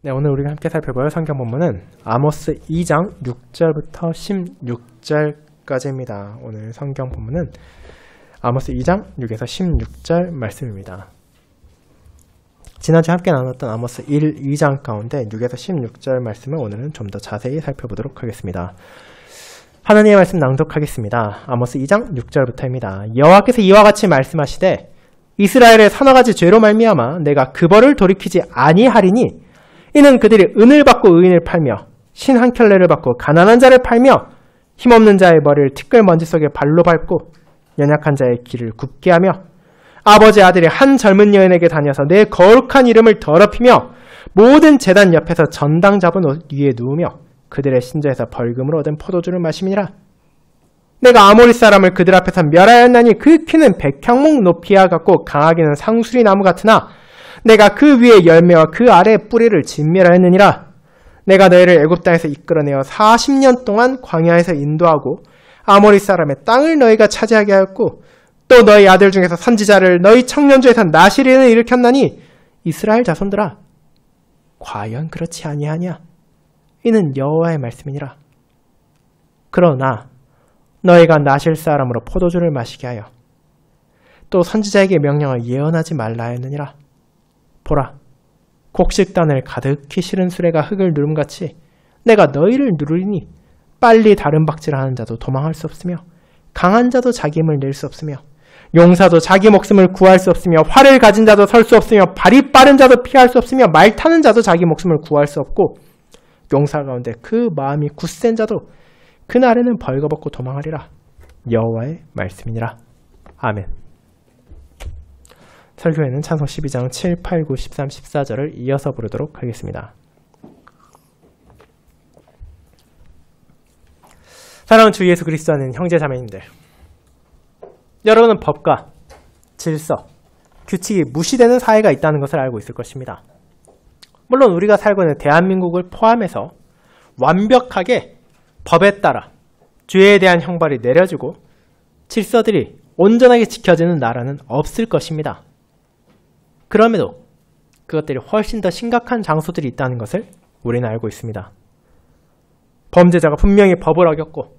네, 오늘 우리가 함께 살펴볼 성경 본문은 아모스 2장 6절부터 16절까지입니다. 오늘 성경 본문은 아모스 2장 6에서 16절 말씀입니다. 지난주에 함께 나눴던 아모스 1, 2장 가운데 6에서 16절 말씀을 오늘은 좀 더 자세히 살펴보도록 하겠습니다. 하나님의 말씀 낭독하겠습니다. 아모스 2장 6절부터입니다. 여호와께서 이와 같이 말씀하시되 이스라엘의 서너 가지 죄로 말미암아 내가 그 벌을 돌이키지 아니하리니 이는 그들이 은을 받고 의인을 팔며 신 한 켤레를 받고 가난한 자를 팔며 힘없는 자의 머리를 티끌 먼지 속에 발로 밟고 연약한 자의 길을 굽게 하며 아버지 아들이 한 젊은 여인에게 다녀서 내 거룩한 이름을 더럽히며 모든 제단 옆에서 전당 잡은 옷 위에 누우며 그들의 신전에서 벌금으로 얻은 포도주를 마심이니라. 내가 아모리 사람을 그들 앞에서 멸하였나니 그 키는 백향목 높이와 같고 강하기는 상수리 나무 같으나 내가 그 위에 열매와 그 아래의 뿌리를 진멸하였느니라. 내가 너희를 애굽 땅에서 이끌어내어 40년 동안 광야에서 인도하고 아모리 사람의 땅을 너희가 차지하게 하였고 또 너희 아들 중에서 선지자를 너희 청년 중에서 나시린을 일으켰나니 이스라엘 자손들아 과연 그렇지 아니하냐. 이는 여호와의 말씀이니라. 그러나 너희가 나실 사람으로 포도주를 마시게 하여 또 선지자에게 명령을 예언하지 말라 하였느니라. 보라, 곡식단을 가득히 실은 수레가 흙을 누름같이 내가 너희를 누르리니 빨리 다른 박질하는 자도 도망할 수 없으며 강한 자도 자기 힘을 낼 수 없으며 용사도 자기 목숨을 구할 수 없으며 활을 가진 자도 설 수 없으며 발이 빠른 자도 피할 수 없으며 말 타는 자도 자기 목숨을 구할 수 없고 용사 가운데 그 마음이 굳센 자도 그날에는 벌거벗고 도망하리라. 여호와의 말씀이니라. 아멘. 설교에는 찬송 12장 7, 8, 9, 13, 14절을 이어서 부르도록 하겠습니다. 사랑하는 주 예수 그리스도 안에 형제 자매님들, 여러분은 법과 질서, 규칙이 무시되는 사회가 있다는 것을 알고 있을 것입니다. 물론 우리가 살고 있는 대한민국을 포함해서 완벽하게 법에 따라 죄에 대한 형벌이 내려지고 질서들이 온전하게 지켜지는 나라는 없을 것입니다. 그럼에도 그것들이 훨씬 더 심각한 장소들이 있다는 것을 우리는 알고 있습니다. 범죄자가 분명히 법을 어겼고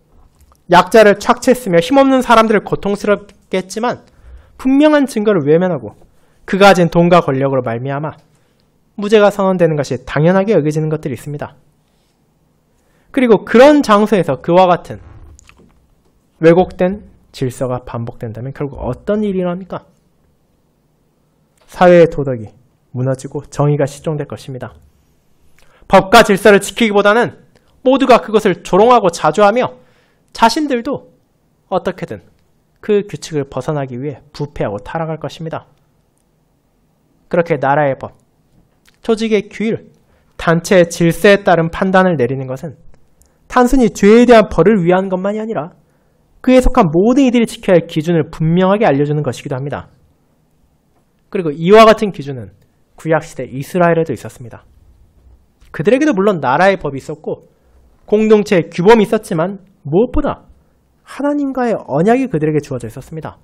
약자를 착취했으며 힘없는 사람들을 고통스럽게 했지만 분명한 증거를 외면하고 그가 가진 돈과 권력으로 말미암아 무죄가 선언되는 것이 당연하게 여겨지는 것들이 있습니다. 그리고 그런 장소에서 그와 같은 왜곡된 질서가 반복된다면 결국 어떤 일이 일어납니까? 사회의 도덕이 무너지고 정의가 실종될 것입니다. 법과 질서를 지키기보다는 모두가 그것을 조롱하고 자조하며 자신들도 어떻게든 그 규칙을 벗어나기 위해 부패하고 타락할 것입니다. 그렇게 나라의 법, 조직의 규율, 단체의 질서에 따른 판단을 내리는 것은 단순히 죄에 대한 벌을 위한 것만이 아니라 그에 속한 모든 이들이 지켜야 할 기준을 분명하게 알려주는 것이기도 합니다. 그리고 이와 같은 기준은 구약시대 이스라엘에도 있었습니다. 그들에게도 물론 나라의 법이 있었고 공동체의 규범이 있었지만 무엇보다 하나님과의 언약이 그들에게 주어져 있었습니다.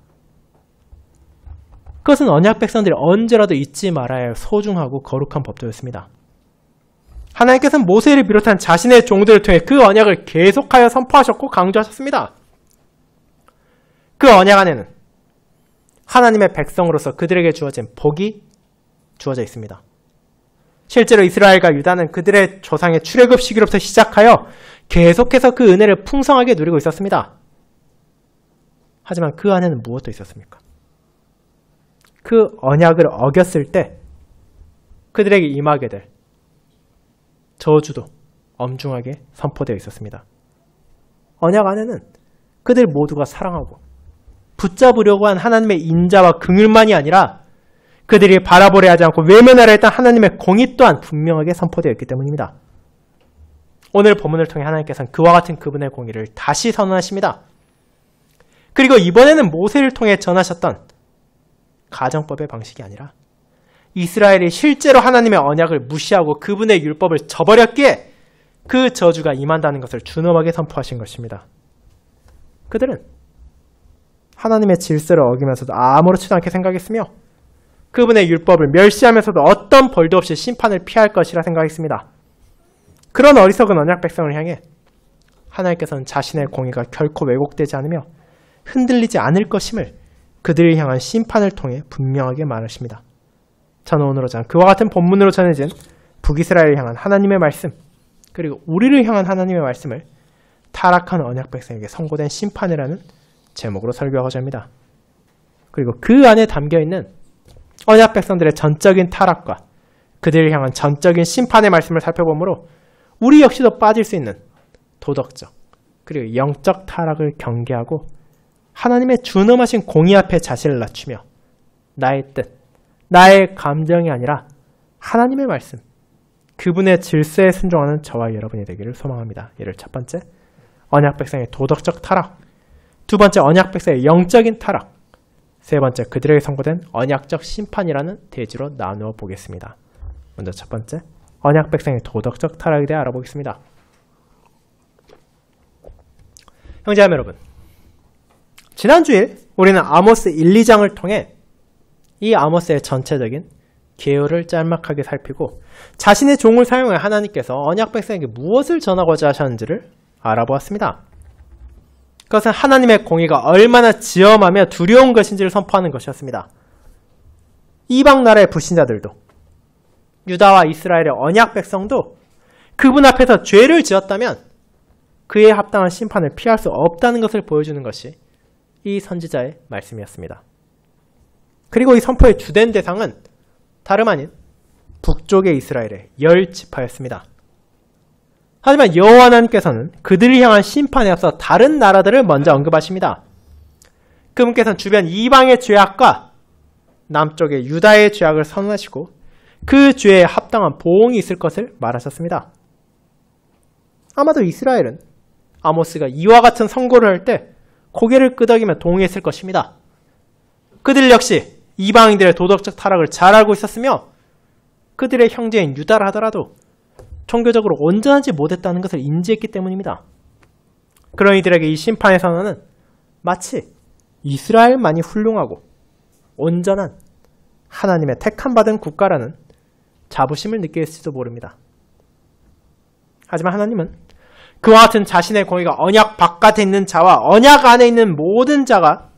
그것은 언약 백성들이 언제라도 잊지 말아야 할 소중하고 거룩한 법도였습니다. 하나님께서는 모세를 비롯한 자신의 종들을 통해 그 언약을 계속하여 선포하셨고 강조하셨습니다. 그 언약 안에는 하나님의 백성으로서 그들에게 주어진 복이 주어져 있습니다. 실제로 이스라엘과 유다는 그들의 조상의 출애굽 시기로부터 시작하여 계속해서 그 은혜를 풍성하게 누리고 있었습니다. 하지만 그 안에는 무엇도 있었습니까? 그 언약을 어겼을 때 그들에게 임하게 될 저주도 엄중하게 선포되어 있었습니다. 언약 안에는 그들 모두가 사랑하고 붙잡으려고 한 하나님의 인자와 긍휼만이 아니라 그들이 바라보려 하지 않고 외면하려 했던 하나님의 공의 또한 분명하게 선포되어 있기 때문입니다. 오늘 본문을 통해 하나님께서는 그와 같은 그분의 공의를 다시 선언하십니다. 그리고 이번에는 모세를 통해 전하셨던 가정법의 방식이 아니라 이스라엘이 실제로 하나님의 언약을 무시하고 그분의 율법을 저버렸기에 그 저주가 임한다는 것을 준엄하게 선포하신 것입니다. 그들은 하나님의 질서를 어기면서도 아무렇지도 않게 생각했으며 그분의 율법을 멸시하면서도 어떤 벌도 없이 심판을 피할 것이라 생각했습니다. 그런 어리석은 언약 백성을 향해 하나님께서는 자신의 공의가 결코 왜곡되지 않으며 흔들리지 않을 것임을 그들을 향한 심판을 통해 분명하게 말하십니다. 저는 오늘은 그와 같은 본문으로 전해진 북이스라엘을 향한 하나님의 말씀, 그리고 우리를 향한 하나님의 말씀을 타락한 언약 백성에게 선고된 심판이라는 제목으로 설교하고자 합니다. 그리고 그 안에 담겨있는 언약 백성들의 전적인 타락과 그들을 향한 전적인 심판의 말씀을 살펴보므로 우리 역시도 빠질 수 있는 도덕적 그리고 영적 타락을 경계하고 하나님의 준엄하신 공의 앞에 자신을 낮추며 나의 뜻, 나의 감정이 아니라 하나님의 말씀, 그분의 질서에 순종하는 저와 여러분이 되기를 소망합니다. 이를 첫 번째, 언약 백성의 도덕적 타락, 두 번째, 언약 백성의 영적인 타락, 세 번째, 그들에게 선고된 언약적 심판이라는 대지로 나누어 보겠습니다. 먼저 첫 번째, 언약 백성의 도덕적 타락에 대해 알아보겠습니다. 형제자매 여러분, 지난주에 우리는 아모스 1, 2장을 통해 이 아모스의 전체적인 개요를 짤막하게 살피고 자신의 종을 사용해 하나님께서 언약 백성에게 무엇을 전하고자 하셨는지를 알아보았습니다. 그것은 하나님의 공의가 얼마나 지엄하며 두려운 것인지를 선포하는 것이었습니다. 이방 나라의 불신자들도 유다와 이스라엘의 언약 백성도 그분 앞에서 죄를 지었다면 그에 합당한 심판을 피할 수 없다는 것을 보여주는 것이 이 선지자의 말씀이었습니다. 그리고 이 선포의 주된 대상은 다름 아닌 북쪽의 이스라엘의 10지파였습니다. 하지만 여호와 하나님께서는 그들을 향한 심판에 앞서 다른 나라들을 먼저 언급하십니다. 그분께서는 주변 이방의 죄악과 남쪽의 유다의 죄악을 선언하시고 그 죄에 합당한 보응이 있을 것을 말하셨습니다. 아마도 이스라엘은 아모스가 이와 같은 선고를 할 때 고개를 끄덕이며 동의했을 것입니다. 그들 역시 이방인들의 도덕적 타락을 잘 알고 있었으며 그들의 형제인 유다라 하더라도 종교적으로 온전하지 못했다는 것을 인지했기 때문입니다. 그런 이들에게 이 심판의 선언은 마치 이스라엘만이 훌륭하고 온전한 하나님의 택함받은 국가라는 자부심을 느끼게 했을지도 모릅니다. 하지만 하나님은 그와 같은 자신의 공의가 언약 바깥에 있는 자와 언약 안에 있는 모든 자가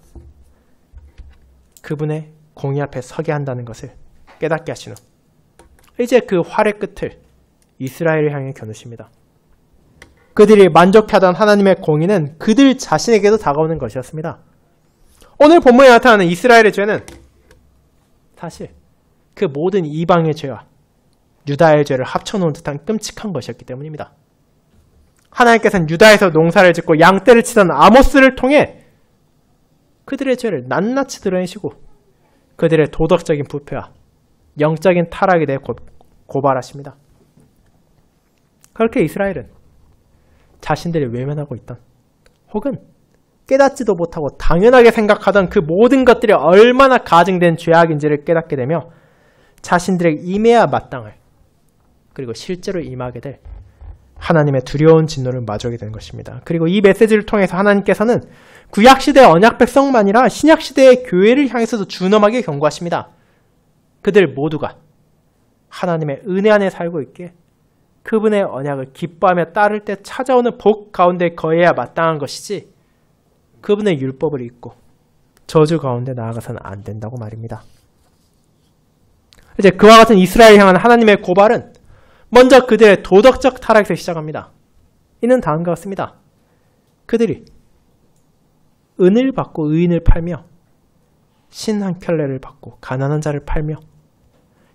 그분의 공의 앞에 서게 한다는 것을 깨닫게 하신 후 이제 그 활의 끝을 이스라엘을 향해 겨누십니다. 그들이 만족하던 하나님의 공의는 그들 자신에게도 다가오는 것이었습니다. 오늘 본문에 나타나는 이스라엘의 죄는 사실 그 모든 이방의 죄와 유다의 죄를 합쳐놓은 듯한 끔찍한 것이었기 때문입니다. 하나님께서는 유다에서 농사를 짓고 양떼를 치던 아모스를 통해 그들의 죄를 낱낱이 드러내시고 그들의 도덕적인 부패와 영적인 타락에 대해 고발하십니다. 그렇게 이스라엘은 자신들이 외면하고 있던 혹은 깨닫지도 못하고 당연하게 생각하던 그 모든 것들이 얼마나 가증된 죄악인지를 깨닫게 되며 자신들에게 임해야 마땅할 그리고 실제로 임하게 될 하나님의 두려운 진노를 마주하게 되는 것입니다. 그리고 이 메시지를 통해서 하나님께서는 구약시대의 언약 백성만 아니라 신약시대의 교회를 향해서도 준엄하게 경고하십니다. 그들 모두가 하나님의 은혜 안에 살고 있기에 그분의 언약을 기뻐하며 따를 때 찾아오는 복 가운데 거해야 마땅한 것이지 그분의 율법을 잊고 저주 가운데 나아가서는 안 된다고 말입니다. 이제 그와 같은 이스라엘 향한 하나님의 고발은 먼저 그들의 도덕적 타락에서 시작합니다. 이는 다음과 같습니다. 그들이 은을 받고 의인을 팔며 신 한 켤레를 받고 가난한 자를 팔며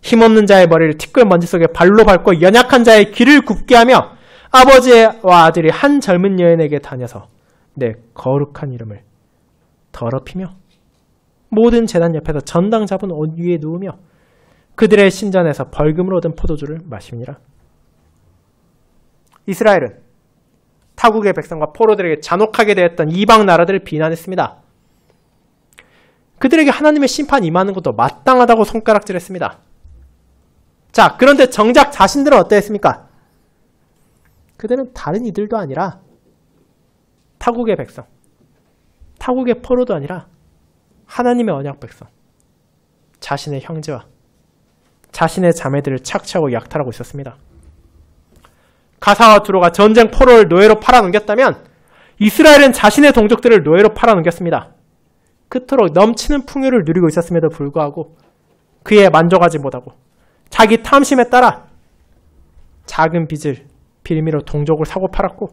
힘없는 자의 머리를 티끌 먼지 속에 발로 밟고 연약한 자의 귀를 굽게 하며 아버지와 아들이 한 젊은 여인에게 다녀서 내 거룩한 이름을 더럽히며 모든 제단 옆에서 전당 잡은 옷 위에 누우며 그들의 신전에서 벌금을 얻은 포도주를 마시니라. 이스라엘은 타국의 백성과 포로들에게 잔혹하게 대했던 이방 나라들을 비난했습니다. 그들에게 하나님의 심판이 임하는 것도 마땅하다고 손가락질했습니다. 자, 그런데 정작 자신들은 어떠했습니까? 그들은 다른 이들도 아니라 타국의 백성, 타국의 포로도 아니라 하나님의 언약 백성, 자신의 형제와 자신의 자매들을 착취하고 약탈하고 있었습니다. 가사와 두로가 전쟁 포로를 노예로 팔아넘겼다면 이스라엘은 자신의 동족들을 노예로 팔아넘겼습니다. 그토록 넘치는 풍요를 누리고 있었음에도 불구하고 그에 만족하지 못하고 자기 탐심에 따라 작은 빚을 빌미로 동족을 사고 팔았고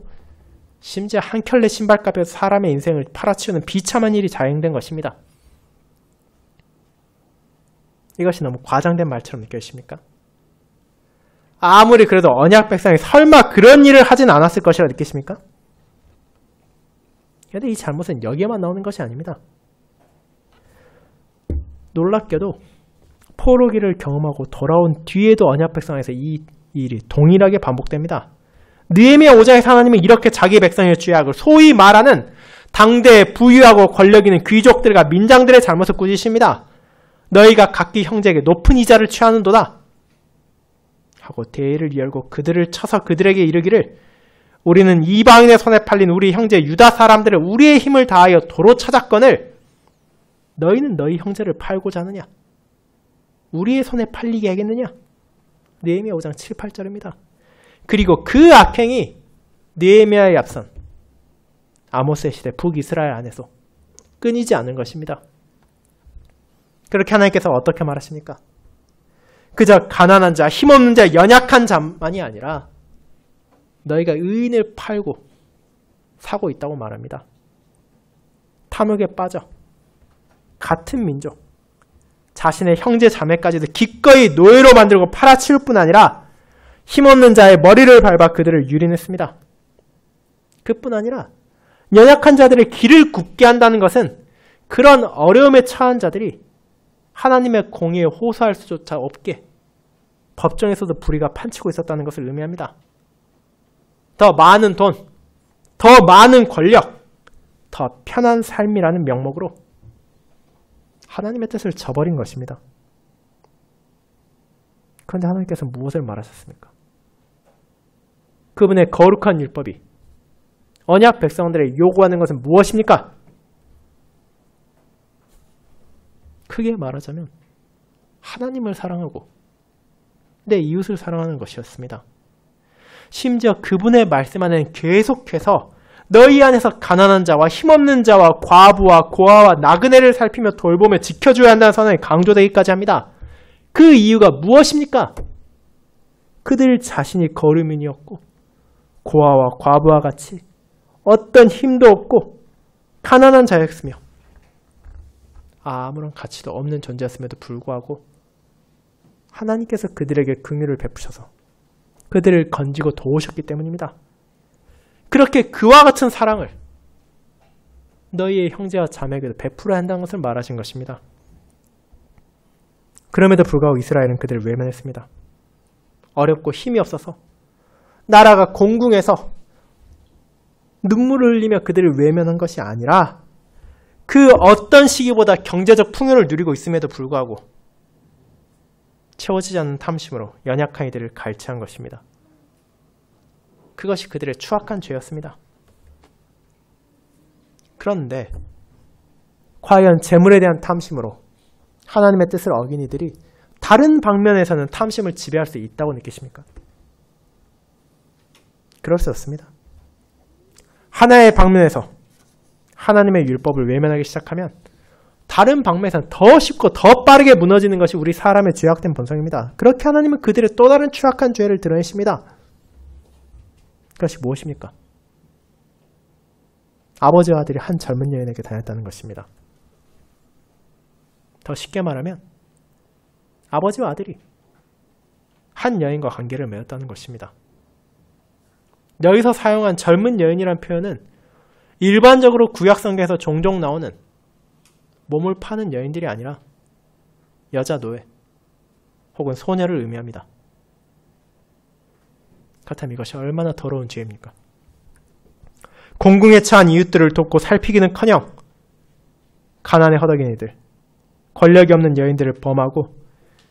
심지어 한 켤레 신발값에 사람의 인생을 팔아치우는 비참한 일이 자행된 것입니다. 이것이 너무 과장된 말처럼 느껴지십니까? 아무리 그래도 언약 백성이 설마 그런 일을 하진 않았을 것이라 느끼십니까? 그런데 이 잘못은 여기에만 나오는 것이 아닙니다. 놀랍게도 포로기를 경험하고 돌아온 뒤에도 언약 백성에서 이 일이 동일하게 반복됩니다. 느헤미야 5장에서 하나님은 이렇게 자기 백성의 죄악을 소위 말하는 당대에 부유하고 권력 있는 귀족들과 민장들의 잘못을 꾸짖습니다. 너희가 각기 형제에게 높은 이자를 취하는도다 하고 대회를 열고 그들을 쳐서 그들에게 이르기를 우리는 이방인의 손에 팔린 우리 형제 유다 사람들을 우리의 힘을 다하여 도로 찾았거늘 너희는 너희 형제를 팔고자 하느냐? 우리의 손에 팔리게 하겠느냐? 느헤미야 5장 7, 8절입니다. 그리고 그 악행이 느헤미야의 앞선 아모스의 시대 북이스라엘 안에서 끊이지 않은 것입니다. 그렇게 하나님께서 어떻게 말하십니까? 그저 가난한 자, 힘없는 자, 연약한 자만이 아니라 너희가 의인을 팔고 사고 있다고 말합니다. 탐욕에 빠져 같은 민족, 자신의 형제 자매까지도 기꺼이 노예로 만들고 팔아치울 뿐 아니라 힘없는 자의 머리를 밟아 그들을 유린했습니다. 그뿐 아니라 연약한 자들의 길을 굽게 한다는 것은 그런 어려움에 처한 자들이 하나님의 공의에 호소할 수조차 없게 법정에서도 불의가 판치고 있었다는 것을 의미합니다. 더 많은 돈, 더 많은 권력, 더 편한 삶이라는 명목으로 하나님의 뜻을 저버린 것입니다. 그런데 하나님께서 무엇을 말하셨습니까? 그분의 거룩한 율법이 언약 백성들의 요구하는 것은 무엇입니까? 크게 말하자면 하나님을 사랑하고 내 이웃을 사랑하는 것이었습니다. 심지어 그분의 말씀 안에는 계속해서 너희 안에서 가난한 자와 힘없는 자와 과부와 고아와 나그네를 살피며 돌보며 지켜줘야 한다는 선언이 강조되기까지 합니다. 그 이유가 무엇입니까? 그들 자신이 거류민이었고 고아와 과부와 같이 어떤 힘도 없고 가난한 자였으며 아무런 가치도 없는 존재였음에도 불구하고 하나님께서 그들에게 긍휼을 베푸셔서 그들을 건지고 도우셨기 때문입니다. 그렇게 그와 같은 사랑을 너희의 형제와 자매에게도 베풀어야 한다는 것을 말하신 것입니다. 그럼에도 불구하고 이스라엘은 그들을 외면했습니다. 어렵고 힘이 없어서 나라가 공궁해서 눈물을 흘리며 그들을 외면한 것이 아니라 그 어떤 시기보다 경제적 풍요를 누리고 있음에도 불구하고 채워지지 않는 탐심으로 연약한 이들을 갈취한 것입니다. 그것이 그들의 추악한 죄였습니다. 그런데 과연 재물에 대한 탐심으로 하나님의 뜻을 어긴 이들이 다른 방면에서는 탐심을 지배할 수 있다고 느끼십니까? 그럴 수 없습니다. 하나의 방면에서 하나님의 율법을 외면하기 시작하면 다른 방면에서는 더 쉽고 더 빠르게 무너지는 것이 우리 사람의 죄악된 본성입니다. 그렇게 하나님은 그들의 또 다른 추악한 죄를 드러내십니다. 그것이 무엇입니까? 아버지와 아들이 한 젊은 여인에게 다녔다는 것입니다. 더 쉽게 말하면 아버지와 아들이 한 여인과 관계를 맺었다는 것입니다. 여기서 사용한 젊은 여인이라는 표현은 일반적으로 구약성경에서 종종 나오는 몸을 파는 여인들이 아니라 여자 노예 혹은 소녀를 의미합니다. 그렇다면 이것이 얼마나 더러운 죄입니까? 공궁에 처한 이웃들을 돕고 살피기는커녕 가난에 허덕인 이들, 권력이 없는 여인들을 범하고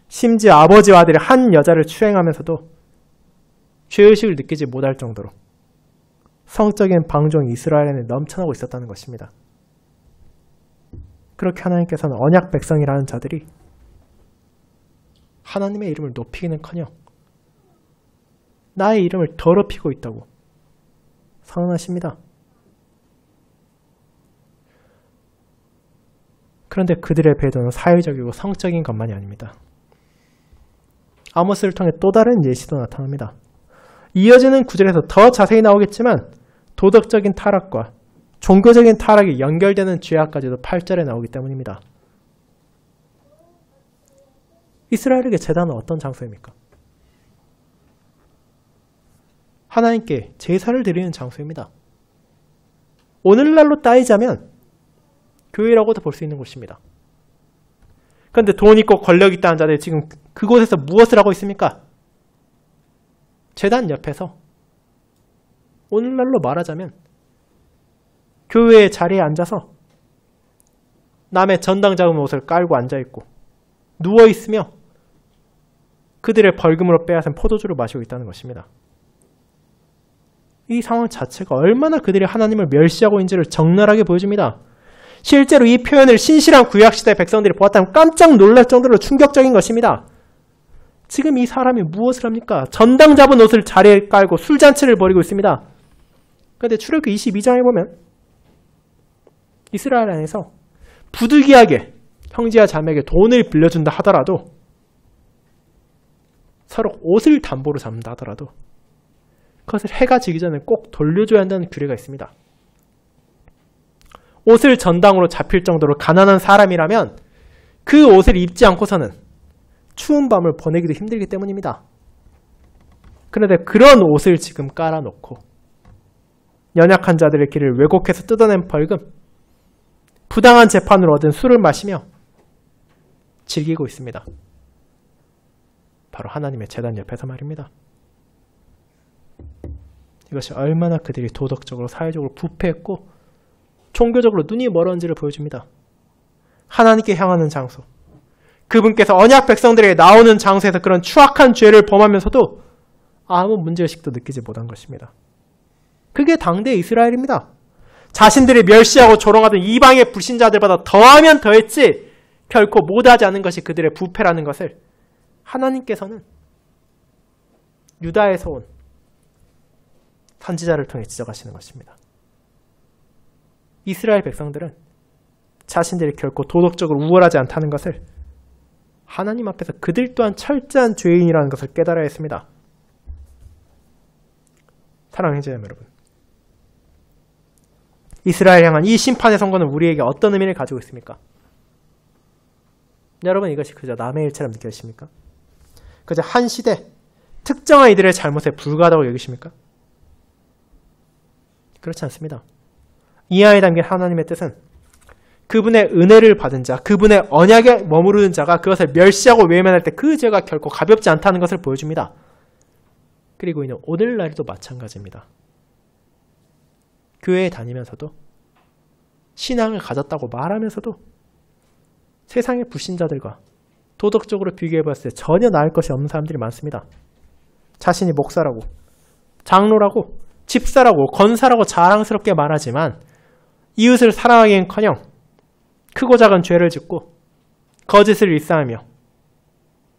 심지어 아버지와 아들이 한 여자를 추행하면서도 죄의식을 느끼지 못할 정도로 성적인 방종이 이스라엘에 넘쳐나고 있었다는 것입니다. 그렇게 하나님께서는 언약 백성이라는 자들이 하나님의 이름을 높이기는커녕 나의 이름을 더럽히고 있다고 선언하십니다. 그런데 그들의 배도는 사회적이고 성적인 것만이 아닙니다. 아모스를 통해 또 다른 예시도 나타납니다. 이어지는 구절에서 더 자세히 나오겠지만 도덕적인 타락과 종교적인 타락이 연결되는 죄악까지도 8절에 나오기 때문입니다. 이스라엘에게 제단은 어떤 장소입니까? 하나님께 제사를 드리는 장소입니다. 오늘날로 따지자면 교회라고도 볼 수 있는 곳입니다. 그런데 돈 있고 권력 있다는 자들이 지금 그곳에서 무엇을 하고 있습니까? 제단 옆에서 오늘날로 말하자면 교회의 자리에 앉아서 남의 전당 잡은 옷을 깔고 앉아있고 누워있으며 그들의 벌금으로 빼앗은 포도주를 마시고 있다는 것입니다. 이 상황 자체가 얼마나 그들이 하나님을 멸시하고 있는지를 적나라하게 보여줍니다. 실제로 이 표현을 신실한 구약시대 백성들이 보았다면 깜짝 놀랄 정도로 충격적인 것입니다. 지금 이 사람이 무엇을 합니까? 전당 잡은 옷을 자리에 깔고 술잔치를 벌이고 있습니다. 그런데 출애굽기 22장에 보면 이스라엘 안에서 부득이하게 형제와 자매에게 돈을 빌려준다 하더라도 서로 옷을 담보로 잡는다 하더라도 그것을 해가 지기 전에 꼭 돌려줘야 한다는 규례가 있습니다. 옷을 전당으로 잡힐 정도로 가난한 사람이라면 그 옷을 입지 않고서는 추운 밤을 보내기도 힘들기 때문입니다. 그런데 그런 옷을 지금 깔아놓고 연약한 자들의 길을 왜곡해서 뜯어낸 벌금, 부당한 재판으로 얻은 술을 마시며 즐기고 있습니다. 바로 하나님의 제단 옆에서 말입니다. 이것이 얼마나 그들이 도덕적으로 사회적으로 부패했고 종교적으로 눈이 멀었는지를 보여줍니다. 하나님께 향하는 장소, 그분께서 언약 백성들에게 나오는 장소에서 그런 추악한 죄를 범하면서도 아무 문제의식도 느끼지 못한 것입니다. 그게 당대 이스라엘입니다. 자신들이 멸시하고 조롱하던 이방의 불신자들보다 더하면 더했지 결코 못하지 않은 것이 그들의 부패라는 것을 하나님께서는 유다에서 온 선지자를 통해 지적하시는 것입니다. 이스라엘 백성들은 자신들이 결코 도덕적으로 우월하지 않다는 것을 하나님 앞에서 그들 또한 철저한 죄인이라는 것을 깨달아야 했습니다. 사랑하는 형제자매 여러분, 이스라엘 향한 이 심판의 선고는 우리에게 어떤 의미를 가지고 있습니까? 여러분, 이것이 그저 남의 일처럼 느껴지십니까? 그저 한 시대 특정한 이들의 잘못에 불과하다고 여기십니까? 그렇지 않습니다. 이 안에 담긴 하나님의 뜻은 그분의 은혜를 받은 자, 그분의 언약에 머무르는 자가 그것을 멸시하고 외면할 때 그 죄가 결코 가볍지 않다는 것을 보여줍니다. 그리고 이는 오늘날도 마찬가지입니다. 교회에 다니면서도 신앙을 가졌다고 말하면서도 세상의 불신자들과 도덕적으로 비교해봤을 때 전혀 나을 것이 없는 사람들이 많습니다. 자신이 목사라고, 장로라고, 집사라고, 권사라고 자랑스럽게 말하지만 이웃을 사랑하기엔커녕 크고 작은 죄를 짓고 거짓을 일삼으며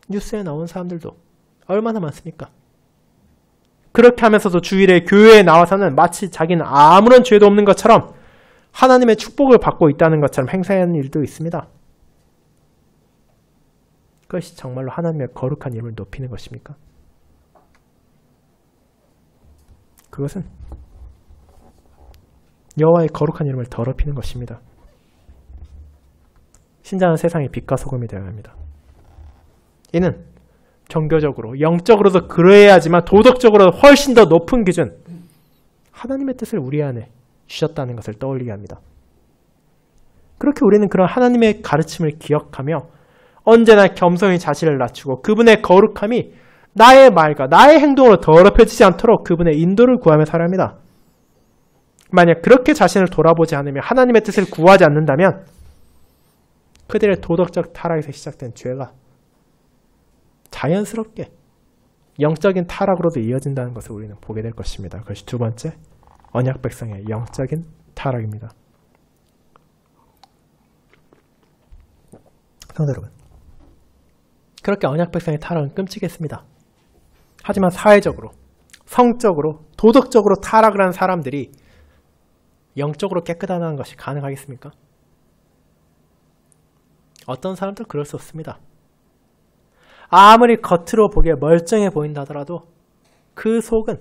뉴스에 나온 사람들도 얼마나 많습니까? 그렇게 하면서도 주일에 교회에 나와서는 마치 자기는 아무런 죄도 없는 것처럼 하나님의 축복을 받고 있다는 것처럼 행사하는 일도 있습니다. 그것이 정말로 하나님의 거룩한 이름을 높이는 것입니까? 그것은 여호와의 거룩한 이름을 더럽히는 것입니다. 신자는 세상의 빛과 소금이 되어야 합니다. 이는 종교적으로, 영적으로도 그러해야지만 도덕적으로 훨씬 더 높은 기준, 하나님의 뜻을 우리 안에 주셨다는 것을 떠올리게 합니다. 그렇게 우리는 그런 하나님의 가르침을 기억하며 언제나 겸손히 자신을 낮추고 그분의 거룩함이 나의 말과 나의 행동으로 더럽혀지지 않도록 그분의 인도를 구하며 살아야 합니다. 만약 그렇게 자신을 돌아보지 않으며 하나님의 뜻을 구하지 않는다면 그들의 도덕적 타락에서 시작된 죄가 자연스럽게 영적인 타락으로도 이어진다는 것을 우리는 보게 될 것입니다. 그것이 두 번째, 언약 백성의 영적인 타락입니다. 성도 여러분, 그렇게 언약 백성의 타락은 끔찍했습니다. 하지만 사회적으로, 성적으로, 도덕적으로 타락을 한 사람들이 영적으로 깨끗하다는 것이 가능하겠습니까? 어떤 사람도 그럴 수 없습니다. 아무리 겉으로 보기에 멀쩡해 보인다 하더라도 그 속은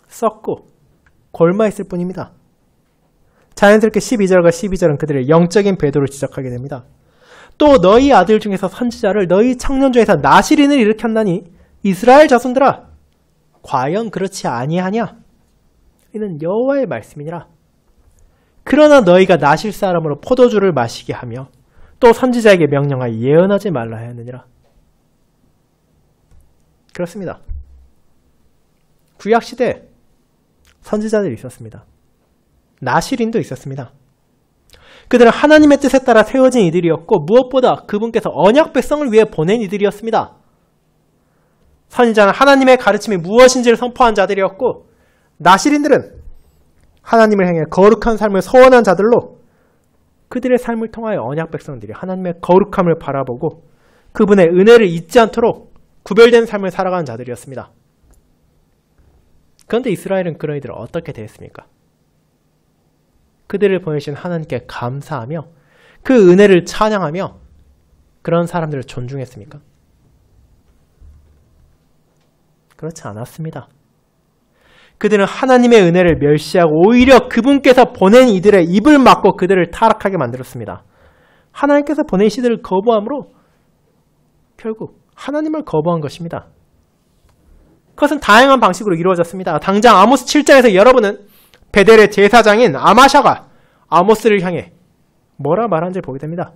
썩고 골마있을 뿐입니다. 자연스럽게 12절과 12절은 그들의 영적인 배도를 지적하게 됩니다. 또 너희 아들 중에서 선지자를 너희 청년 중에서 나시린을 일으켰나니 이스라엘 자손들아 과연 그렇지 아니하냐? 이는 여호와의 말씀이니라. 그러나 너희가 나실 사람으로 포도주를 마시게 하며 또 선지자에게 명령하여 예언하지 말라 하였느니라. 그렇습니다. 구약시대에 선지자들이 있었습니다. 나시린도 있었습니다. 그들은 하나님의 뜻에 따라 세워진 이들이었고 무엇보다 그분께서 언약 백성을 위해 보낸 이들이었습니다. 선지자는 하나님의 가르침이 무엇인지를 선포한 자들이었고 나시린들은 하나님을 향해 거룩한 삶을 서원한 자들로 그들의 삶을 통하여 언약 백성들이 하나님의 거룩함을 바라보고 그분의 은혜를 잊지 않도록 구별된 삶을 살아가는 자들이었습니다. 그런데 이스라엘은 그런 이들을 어떻게 대했습니까? 그들을 보내신 하나님께 감사하며 그 은혜를 찬양하며 그런 사람들을 존중했습니까? 그렇지 않았습니다. 그들은 하나님의 은혜를 멸시하고 오히려 그분께서 보낸 이들의 입을 막고 그들을 타락하게 만들었습니다. 하나님께서 보내신 이들을 거부함으로 결국 하나님을 거부한 것입니다. 그것은 다양한 방식으로 이루어졌습니다. 당장 아모스 7장에서 여러분은 베델의 제사장인 아마샤가 아모스를 향해 뭐라 말하는지 보게 됩니다.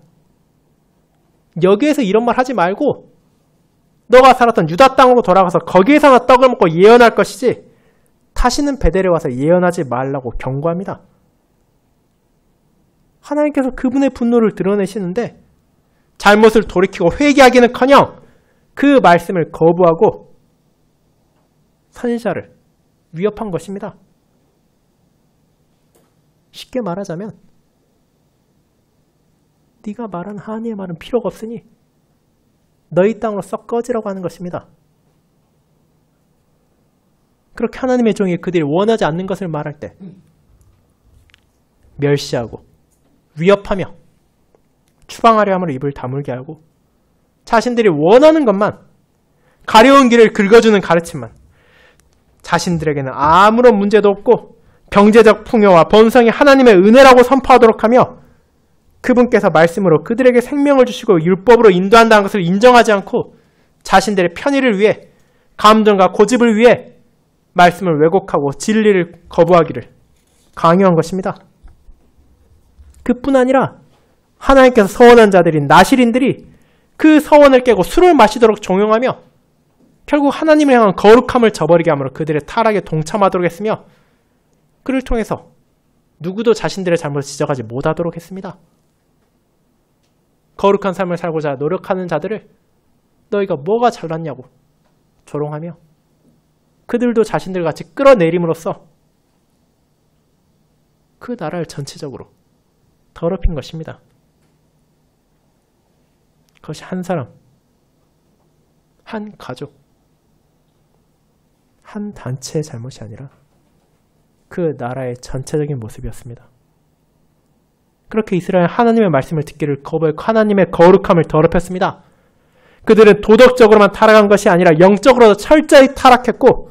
여기에서 이런 말 하지 말고 너가 살았던 유다 땅으로 돌아가서 거기에서나 떡을 먹고 예언할 것이지 다시는 베델에 와서 예언하지 말라고 경고합니다. 하나님께서 그분의 분노를 드러내시는데 잘못을 돌이키고 회개하기는커녕 그 말씀을 거부하고 선지자를 위협한 것입니다. 쉽게 말하자면 네가 말한 하나님의 말은 필요가 없으니 너희 땅으로 썩 꺼지라고 하는 것입니다. 그렇게 하나님의 종이 그들이 원하지 않는 것을 말할 때 멸시하고 위협하며 추방하려 함으로 입을 다물게 하고 자신들이 원하는 것만 가려운 길을 긁어주는 가르침만 자신들에게는 아무런 문제도 없고 경제적 풍요와 번성이 하나님의 은혜라고 선포하도록 하며 그분께서 말씀으로 그들에게 생명을 주시고 율법으로 인도한다는 것을 인정하지 않고 자신들의 편의를 위해 감정과 고집을 위해 말씀을 왜곡하고 진리를 거부하기를 강요한 것입니다. 그뿐 아니라 하나님께서 서원한 자들인 나시린들이 그 서원을 깨고 술을 마시도록 종용하며 결국 하나님을 향한 거룩함을 저버리게 함으로 그들의 타락에 동참하도록 했으며 그를 통해서 누구도 자신들의 잘못을 지적하지 못하도록 했습니다. 거룩한 삶을 살고자 노력하는 자들을 너희가 뭐가 잘났냐고 조롱하며 그들도 자신들 같이 끌어내림으로써 그 나라를 전체적으로 더럽힌 것입니다. 그것이 한 사람, 한 가족, 한 단체의 잘못이 아니라 그 나라의 전체적인 모습이었습니다. 그렇게 이스라엘 하나님의 말씀을 듣기를 거부했고 하나님의 거룩함을 더럽혔습니다. 그들은 도덕적으로만 타락한 것이 아니라 영적으로도 철저히 타락했고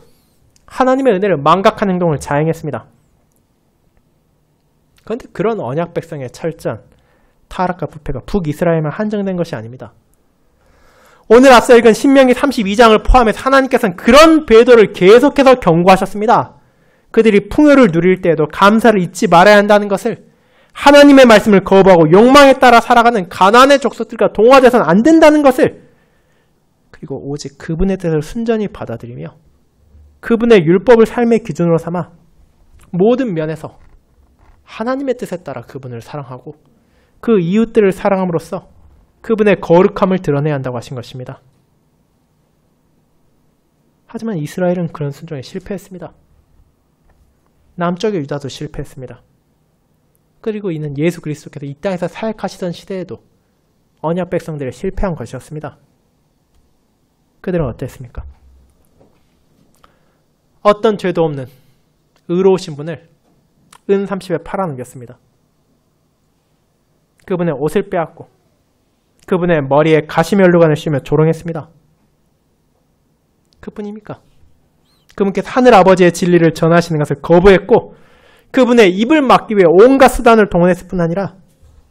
하나님의 은혜를 망각한 행동을 자행했습니다. 그런데 그런 언약 백성의 철저한 타락과 부패가 북이스라엘만 한정된 것이 아닙니다. 오늘 앞서 읽은 신명기 32장을 포함해서 하나님께서는 그런 배도를 계속해서 경고하셨습니다. 그들이 풍요를 누릴 때에도 감사를 잊지 말아야 한다는 것을, 하나님의 말씀을 거부하고 욕망에 따라 살아가는 가나안의 족속들과 동화돼서는 안 된다는 것을, 그리고 오직 그분의 뜻을 순전히 받아들이며 그분의 율법을 삶의 기준으로 삼아 모든 면에서 하나님의 뜻에 따라 그분을 사랑하고 그 이웃들을 사랑함으로써 그분의 거룩함을 드러내야 한다고 하신 것입니다. 하지만 이스라엘은 그런 순종에 실패했습니다. 남쪽의 유다도 실패했습니다. 그리고 이는 예수 그리스도께서 이 땅에서 사역하시던 시대에도 언약 백성들이 실패한 것이었습니다. 그들은 어땠습니까? 어떤 죄도 없는 의로우신 분을 은 30에 팔아넘겼습니다. 그분의 옷을 빼앗고 그분의 머리에 가시면류관을 씌우며 조롱했습니다. 그뿐입니까? 그분께서 하늘아버지의 진리를 전하시는 것을 거부했고 그분의 입을 막기 위해 온갖 수단을 동원했을 뿐 아니라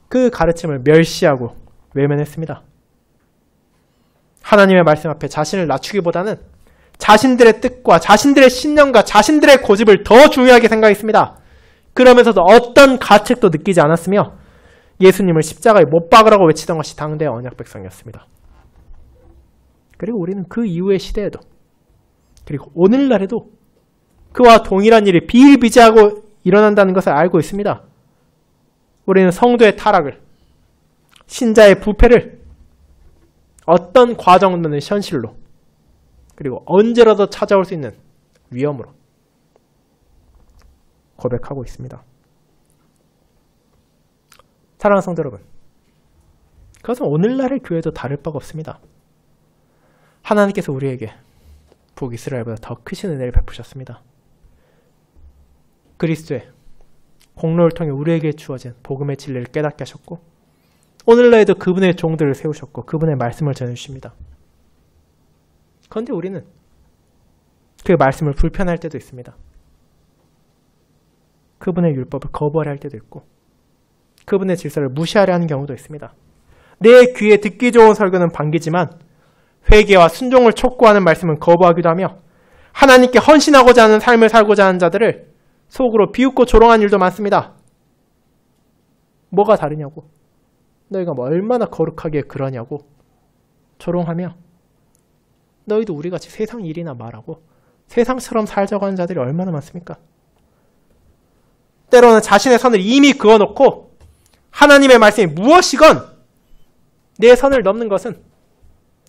그 가르침을 멸시하고 외면했습니다. 하나님의 말씀 앞에 자신을 낮추기보다는 자신들의 뜻과 자신들의 신념과 자신들의 고집을 더 중요하게 생각했습니다. 그러면서도 어떤 가책도 느끼지 않았으며 예수님을 십자가에 못 박으라고 외치던 것이 당대의 언약 백성이었습니다. 그리고 우리는 그 이후의 시대에도 그리고 오늘날에도 그와 동일한 일이 비일비재하고 일어난다는 것을 알고 있습니다. 우리는 성도의 타락을, 신자의 부패를 어떤 과정이든 현실로 그리고 언제라도 찾아올 수 있는 위험으로 고백하고 있습니다. 사랑하는 성도 여러분, 그것은 오늘날의 교회도 다를 바가 없습니다. 하나님께서 우리에게 북이스라엘보다 더 크신 은혜를 베푸셨습니다. 그리스도의 공로를 통해 우리에게 주어진 복음의 진리를 깨닫게 하셨고 오늘날에도 그분의 종들을 세우셨고 그분의 말씀을 전해주십니다. 그런데 우리는 그 말씀을 불편할 때도 있습니다. 그분의 율법을 거부하려 할 때도 있고 그분의 질서를 무시하려 하는 경우도 있습니다. 내 귀에 듣기 좋은 설교는 반기지만 회개와 순종을 촉구하는 말씀은 거부하기도 하며 하나님께 헌신하고자 하는 삶을 살고자 하는 자들을 속으로 비웃고 조롱하는 일도 많습니다. 뭐가 다르냐고, 너희가 뭐 얼마나 거룩하게 그러냐고 조롱하며 너희도 우리같이 세상 일이나 말하고 세상처럼 살자고 하는 자들이 얼마나 많습니까? 때로는 자신의 선을 이미 그어놓고 하나님의 말씀이 무엇이건 내 선을 넘는 것은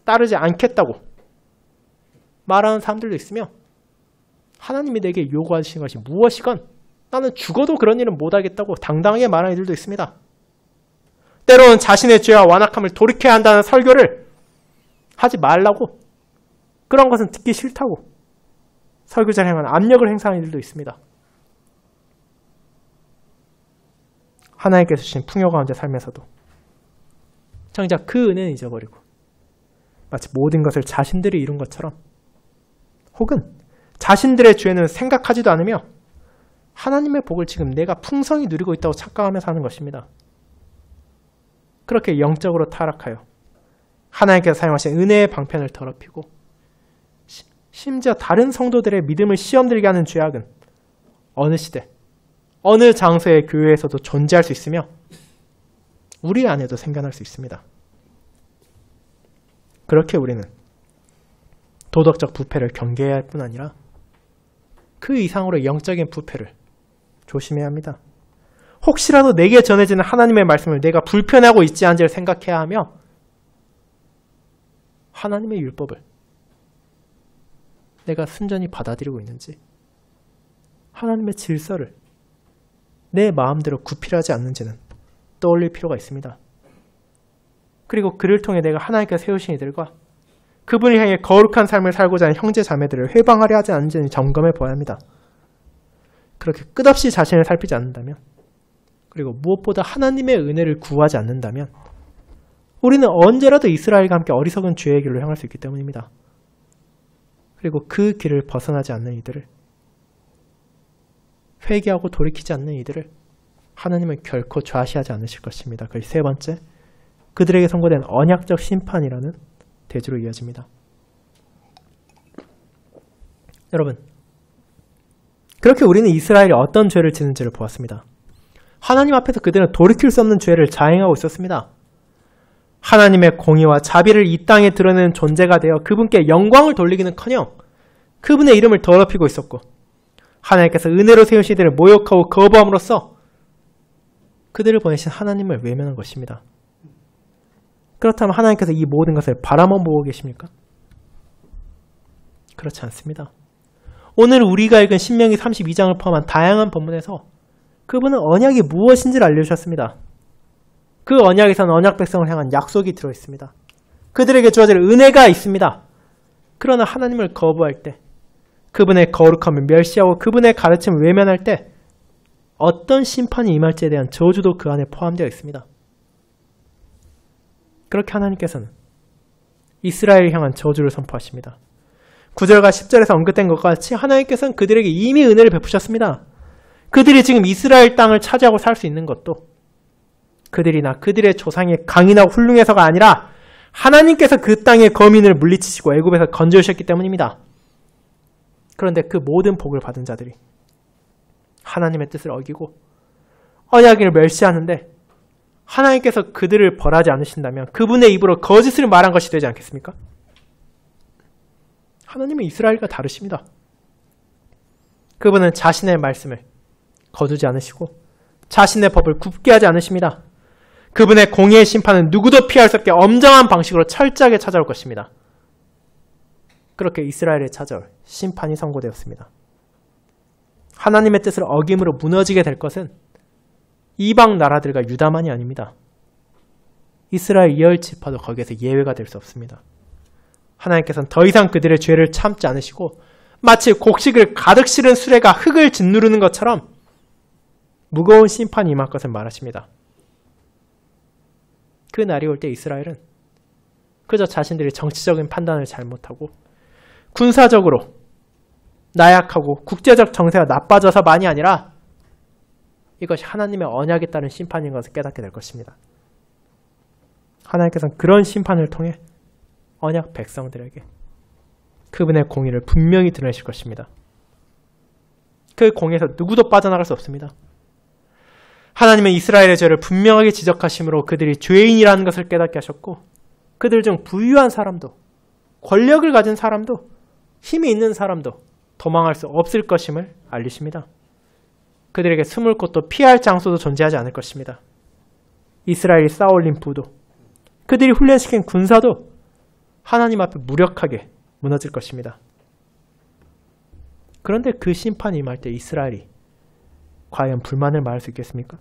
따르지 않겠다고 말하는 사람들도 있으며 하나님이 내게 요구하시는 것이 무엇이건 나는 죽어도 그런 일은 못하겠다고 당당하게 말하는 이들도 있습니다. 때로는 자신의 죄와 완악함을 돌이켜야 한다는 설교를 하지 말라고, 그런 것은 듣기 싫다고 설교자를 향한 압력을 행사하는 이들도 있습니다. 하나님께서 주신 풍요 가운데 살면서도 정작 그 은혜는 잊어버리고 마치 모든 것을 자신들이 이룬 것처럼 혹은 자신들의 죄는 생각하지도 않으며 하나님의 복을 지금 내가 풍성히 누리고 있다고 착각하며 사는 것입니다. 그렇게 영적으로 타락하여 하나님께서 사용하신 은혜의 방편을 더럽히고 심지어 다른 성도들의 믿음을 시험들게 하는 죄악은 어느 시대, 어느 장소의 교회에서도 존재할 수 있으며 우리 안에도 생겨날 수 있습니다. 그렇게 우리는 도덕적 부패를 경계해야 할 뿐 아니라 그 이상으로 영적인 부패를 조심해야 합니다. 혹시라도 내게 전해지는 하나님의 말씀을 내가 불편하고 있지 않은지를 생각해야 하며 하나님의 율법을 내가 순전히 받아들이고 있는지, 하나님의 질서를 내 마음대로 구필하지 않는지는 떠올릴 필요가 있습니다. 그리고 그를 통해 내가 하나님께서 세우신 이들과 그분을 향해 거룩한 삶을 살고자 하는 형제 자매들을 회방하려 하지 않는지는 점검해 보아야 합니다. 그렇게 끝없이 자신을 살피지 않는다면, 그리고 무엇보다 하나님의 은혜를 구하지 않는다면 우리는 언제라도 이스라엘과 함께 어리석은 죄의 길로 향할 수 있기 때문입니다. 그리고 그 길을 벗어나지 않는 이들을, 회개하고 돌이키지 않는 이들을 하나님은 결코 좌시하지 않으실 것입니다. 그리고 세 번째, 그들에게 선고된 언약적 심판이라는 대주로 이어집니다. 여러분, 그렇게 우리는 이스라엘이 어떤 죄를 지는지를 보았습니다. 하나님 앞에서 그들은 돌이킬 수 없는 죄를 자행하고 있었습니다. 하나님의 공의와 자비를 이 땅에 드러내는 존재가 되어 그분께 영광을 돌리기는커녕 그분의 이름을 더럽히고 있었고, 하나님께서 은혜로 세우신 이들을 모욕하고 거부함으로써 그들을 보내신 하나님을 외면한 것입니다. 그렇다면 하나님께서 이 모든 것을 바라만 보고 계십니까? 그렇지 않습니다. 오늘 우리가 읽은 신명기 32장을 포함한 다양한 본문에서 그분은 언약이 무엇인지를 알려주셨습니다. 그 언약에서는 언약 백성을 향한 약속이 들어있습니다. 그들에게 주어질 은혜가 있습니다. 그러나 하나님을 거부할 때, 그분의 거룩함을 멸시하고 그분의 가르침을 외면할 때 어떤 심판이 임할지에 대한 저주도 그 안에 포함되어 있습니다. 그렇게 하나님께서는 이스라엘을 향한 저주를 선포하십니다. 9절과 10절에서 언급된 것과 같이 하나님께서는 그들에게 이미 은혜를 베푸셨습니다. 그들이 지금 이스라엘 땅을 차지하고 살 수 있는 것도 그들이나 그들의 조상이 강인하고 훌륭해서가 아니라 하나님께서 그 땅의 거민을 물리치시고 애굽에서 건져오셨기 때문입니다. 그런데 그 모든 복을 받은 자들이 하나님의 뜻을 어기고 언약을 멸시하는데 하나님께서 그들을 벌하지 않으신다면 그분의 입으로 거짓을 말한 것이 되지 않겠습니까? 하나님은 이스라엘과 다르십니다. 그분은 자신의 말씀을 거두지 않으시고 자신의 법을 굽게 하지 않으십니다. 그분의 공의의 심판은 누구도 피할 수 없게 엄정한 방식으로 철저하게 찾아올 것입니다. 그렇게 이스라엘에 찾아올 심판이 선고되었습니다. 하나님의 뜻을 어김으로 무너지게 될 것은 이방 나라들과 유다만이 아닙니다. 이스라엘 10지파도 거기에서 예외가 될 수 없습니다. 하나님께서는 더 이상 그들의 죄를 참지 않으시고 마치 곡식을 가득 실은 수레가 흙을 짓누르는 것처럼 무거운 심판이 임할 것을 말하십니다. 그 날이 올 때 이스라엘은 그저 자신들이 정치적인 판단을 잘못하고 군사적으로 나약하고 국제적 정세가 나빠져서만이 아니라 이것이 하나님의 언약에 따른 심판인 것을 깨닫게 될 것입니다. 하나님께서는 그런 심판을 통해 언약 백성들에게 그분의 공의를 분명히 드러내실 것입니다. 그 공의에서 누구도 빠져나갈 수 없습니다. 하나님은 이스라엘의 죄를 분명하게 지적하심으로 그들이 죄인이라는 것을 깨닫게 하셨고 그들 중 부유한 사람도 권력을 가진 사람도 힘이 있는 사람도 도망할 수 없을 것임을 알리십니다. 그들에게 숨을 곳도 피할 장소도 존재하지 않을 것입니다. 이스라엘이 쌓아올린 부도 그들이 훈련시킨 군사도 하나님 앞에 무력하게 무너질 것입니다. 그런데 그 심판이 임할 때 이스라엘이 과연 불만을 말할 수 있겠습니까?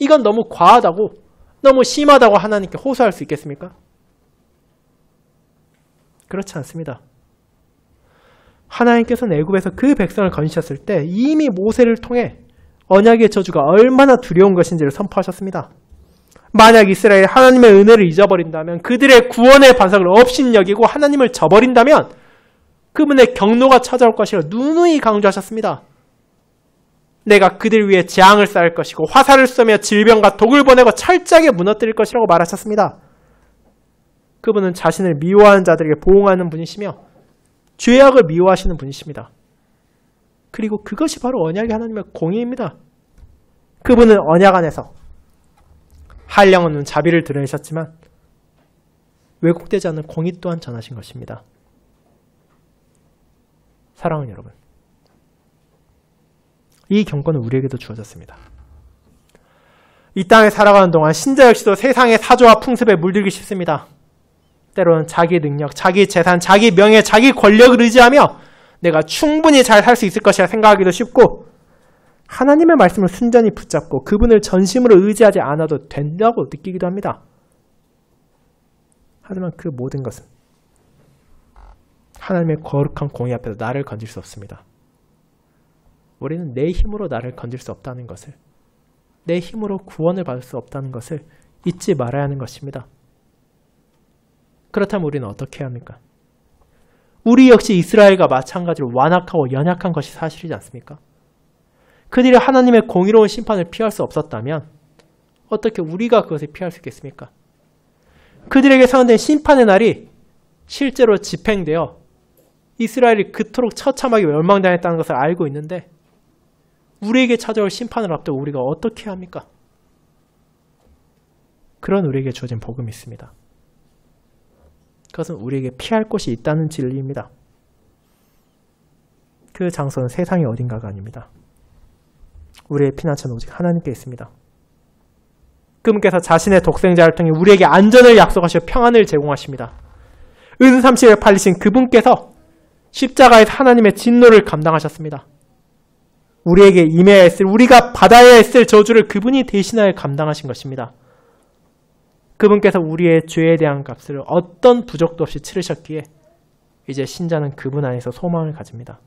이건 너무 과하다고 너무 심하다고 하나님께 호소할 수 있겠습니까? 그렇지 않습니다. 하나님께서는 애굽에서 그 백성을 건지셨을 때 이미 모세를 통해 언약의 저주가 얼마나 두려운 것인지를 선포하셨습니다. 만약 이스라엘이 하나님의 은혜를 잊어버린다면 그들의 구원의 반석을 업신여기고 하나님을 저버린다면 그분의 경노가 찾아올 것이라 누누이 강조하셨습니다. 내가 그들 위해 재앙을 쌓을 것이고 화살을 쏘며 질병과 독을 보내고 철저하게 무너뜨릴 것이라고 말하셨습니다. 그분은 자신을 미워하는 자들에게 보응하는 분이시며 죄악을 미워하시는 분이십니다. 그리고 그것이 바로 언약의 하나님의 공의입니다. 그분은 언약 안에서 한량없는 자비를 드러내셨지만 왜곡되지 않는 공의 또한 전하신 것입니다. 사랑하는 여러분, 이 경고는 우리에게도 주어졌습니다. 이 땅에 살아가는 동안 신자 역시도 세상의 사조와 풍습에 물들기 쉽습니다. 때로는 자기 능력, 자기 재산, 자기 명예, 자기 권력을 의지하며 내가 충분히 잘 살 수 있을 것이라 생각하기도 쉽고 하나님의 말씀을 순전히 붙잡고 그분을 전심으로 의지하지 않아도 된다고 느끼기도 합니다. 하지만 그 모든 것은 하나님의 거룩한 공의 앞에서 나를 건질 수 없습니다. 우리는 내 힘으로 나를 건질 수 없다는 것을, 내 힘으로 구원을 받을 수 없다는 것을 잊지 말아야 하는 것입니다. 그렇다면 우리는 어떻게 해야 합니까? 우리 역시 이스라엘과 마찬가지로 완악하고 연약한 것이 사실이지 않습니까? 그들이 하나님의 공의로운 심판을 피할 수 없었다면 어떻게 우리가 그것을 피할 수 있겠습니까? 그들에게 선언된 심판의 날이 실제로 집행되어 이스라엘이 그토록 처참하게 멸망당했다는 것을 알고 있는데 우리에게 찾아올 심판을 앞두고 우리가 어떻게 해야 합니까? 그런 우리에게 주어진 복음이 있습니다. 그것은 우리에게 피할 곳이 있다는 진리입니다. 그 장소는 세상의 어딘가가 아닙니다. 우리의 피난처는 오직 하나님께 있습니다. 그분께서 자신의 독생자를 통해 우리에게 안전을 약속하시고 평안을 제공하십니다. 은삼십에 팔리신 그분께서 십자가에서 하나님의 진노를 감당하셨습니다. 우리에게 임해야 했을, 우리가 받아야 했을 저주를 그분이 대신하여 감당하신 것입니다. 그분께서 우리의 죄에 대한 값을 어떤 부족도 없이 치르셨기에 이제 신자는 그분 안에서 소망을 가집니다.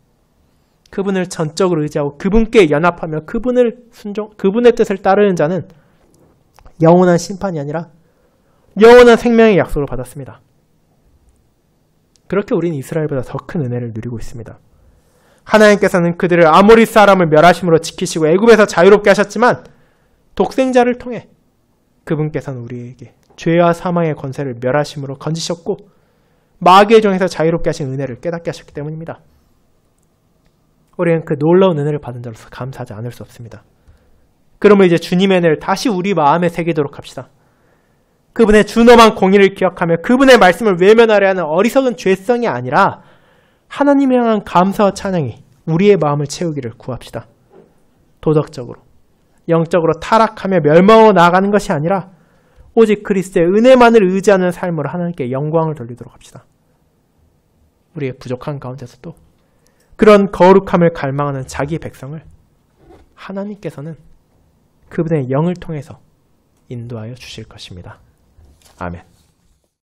그분을 전적으로 의지하고 그분께 연합하며 그분의 뜻을 따르는 자는 영원한 심판이 아니라 영원한 생명의 약속을 받았습니다. 그렇게 우리는 이스라엘보다 더 큰 은혜를 누리고 있습니다. 하나님께서는 그들을 아모리 사람을 멸하심으로 지키시고 애굽에서 자유롭게 하셨지만 독생자를 통해 그분께서는 우리에게 죄와 사망의 권세를 멸하심으로 건지셨고 마귀의 종에서 자유롭게 하신 은혜를 깨닫게 하셨기 때문입니다. 우리는 그 놀라운 은혜를 받은 자로서 감사하지 않을 수 없습니다. 그러면 이제 주님의 은혜를 다시 우리 마음에 새기도록 합시다. 그분의 준엄한 공의를 기억하며 그분의 말씀을 외면하려 하는 어리석은 죄성이 아니라 하나님에 향한 감사와 찬양이 우리의 마음을 채우기를 구합시다. 도덕적으로, 영적으로 타락하며 멸망하고 나아가는 것이 아니라 오직 그리스도의 은혜만을 의지하는 삶으로 하나님께 영광을 돌리도록 합시다. 우리의 부족한 가운데서도 그런 거룩함을 갈망하는 자기 백성을 하나님께서는 그분의 영을 통해서 인도하여 주실 것입니다. 아멘.